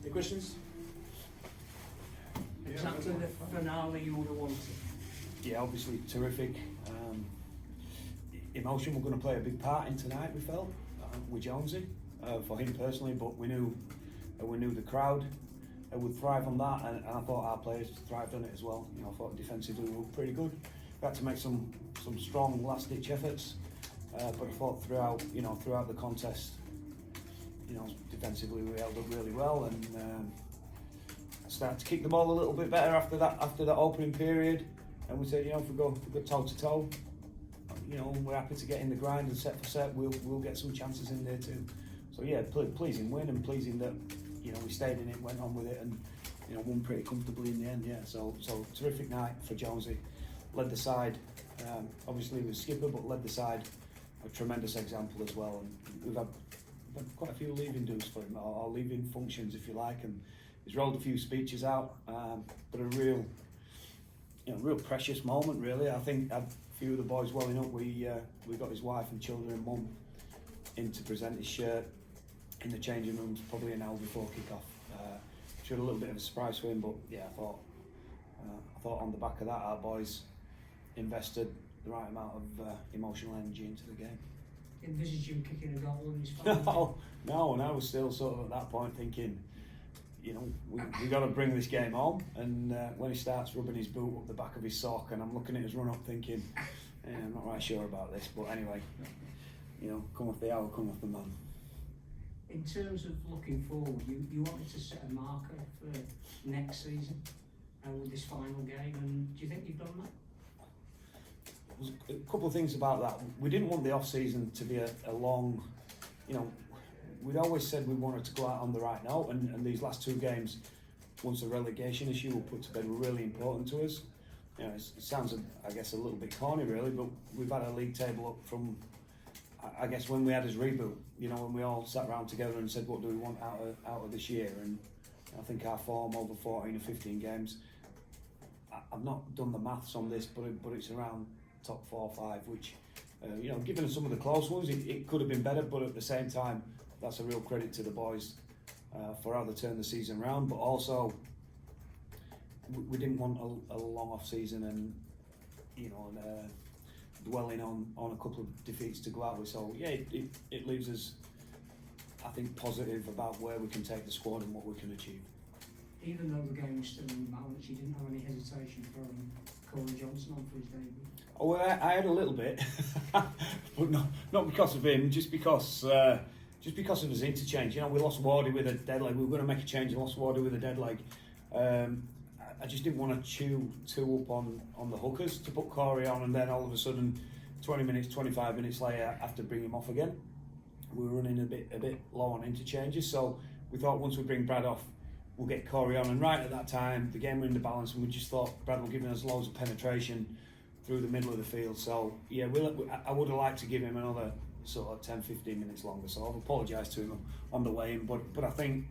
Any questions? Exactly the finale you would have wanted. Yeah, obviously terrific. Emotion were going to play a big part in tonight. We felt with Jonesy for him personally, but we knew the crowd would thrive on that, and I thought our players thrived on it as well. You know, I thought defensively we were pretty good. We had to make some strong last-ditch efforts, but I thought throughout the contest, you know, defensively we held up really well, and started to kick the ball a little bit better after that opening period. And we said, you know, if we go toe to toe, you know, we're happy to get in the grind and set for set. We'll get some chances in there too. So yeah, pleasing win, and pleasing that, you know, we stayed in it, went on with it, and, you know, won pretty comfortably in the end. Yeah, so terrific night for Jonesy. Led the side. Obviously he was skipper, but led the side. A tremendous example as well. And we've had quite a few leaving dues for him, or leaving functions, if you like. And he's rolled a few speeches out, but a real precious moment, really. I think a few of the boys welling up. We got his wife and children and mum in to present his shirt in the changing rooms, probably an hour before kick-off. Which was a little bit of a surprise for him, but yeah, I thought on the back of that, our boys invested the right amount of emotional energy into the game. Envisaged him kicking a goal in his family? No, and I was still sort of at that point thinking, you know, we got to bring this game home. And when he starts rubbing his boot up the back of his sock, and I'm looking at his run up thinking, I'm not right sure about this. But anyway, you know, come off the hour, come off the man. In terms of looking forward, you wanted to set a marker for next season with this final game, and do you think you've done that? There's a couple of things about that. We didn't want the off-season to be a long, you know, we'd always said we wanted to go out on the right note, and these last two games, once the relegation issue were put to bed, were really important to us. You know, it sounds, I guess, a little bit corny really, but we've had a league table up from, I guess, when we had his reboot, you know, when we all sat around together and said, what do we want out of this year? And I think our form over 14 or 15 games, I've not done the maths on this, but it's around top 4 or 5, which, you know, given some of the close ones, it could have been better, but at the same time, that's a real credit to the boys for how they turned the season around. But also, we didn't want a long off season and, you know, dwelling on a couple of defeats to go out with. So yeah, it leaves us, I think, positive about where we can take the squad and what we can achieve. Even though the game was still in balance, you didn't have any hesitation throwing Corey Johnson on for his debut? Oh, well, I had a little bit, but not because of him, just because of his interchange. You know, we lost Wardy with a dead leg. We were going to make a change and lost Wardy with a dead leg. I just didn't want to chew too up on the hookers to put Corey on, and then all of a sudden, 20 minutes, 25 minutes later, have to bring him off again. We were running a bit low on interchanges, so we thought once we bring Brad off, we'll get Corey on. And right at that time, the game were in the balance, and we just thought Brad was giving us loads of penetration through the middle of the field. So yeah, I would have liked to give him another sort of 10-15 minutes longer. So I've apologised to him on the way in, but I think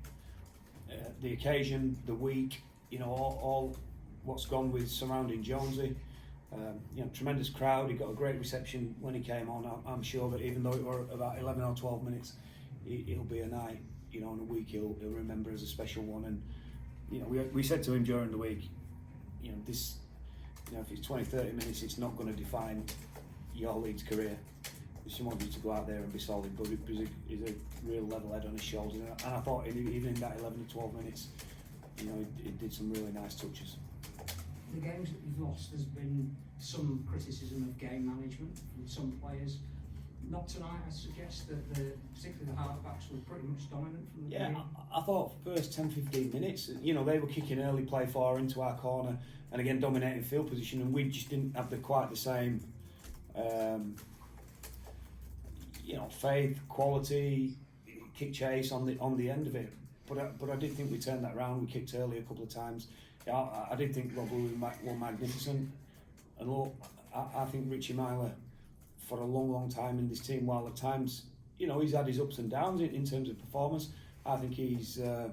the occasion, the week, you know, all what's gone with surrounding Jonesy. You know, tremendous crowd. He got a great reception when he came on. I'm sure that even though it were about 11 or 12 minutes, it'll be a night, you know, in a week he'll remember as a special one. And you know, we said to him during the week, you know, this, you know, if it's 20-30 minutes, it's not going to define your Leeds career. We just want you to go out there and be solid, but he's a real level head on his shoulders. And I thought even in that 11 to 12 minutes, you know, he did some really nice touches. The games that you've lost, there's been some criticism of game management from some players. Not tonight, I suggest that particularly the half-backs were pretty much dominant from the beginning. I thought first 10-15 minutes, you know, they were kicking early play far into our corner and again dominating field position, and we just didn't have quite the same you know, faith, quality, kick chase on the end of it. But I did think we turned that around. We kicked early a couple of times. Yeah, I did think Rob were magnificent. And look, I think Richie Myler, for a long time in this team, while at times, you know, he's had his ups and downs in terms of performance, I think he's you know,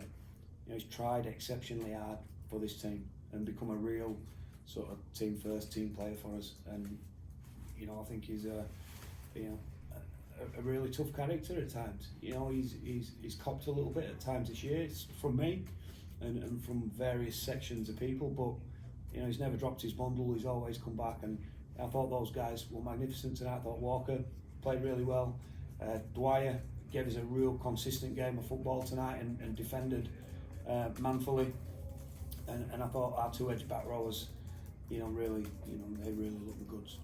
he's tried exceptionally hard for this team and become a real sort of team first, team player for us. And you know, I think he's you know, a really tough character at times. You know, he's copped a little bit at times this year. It's from me and from various sections of people, but you know, he's never dropped his bundle. He's always come back, and I thought those guys were magnificent tonight. I thought Walker played really well. Dwyer gave us a real consistent game of football tonight and defended manfully. And I thought our two edge back rowers, you know, really, you know, they really looked the goods.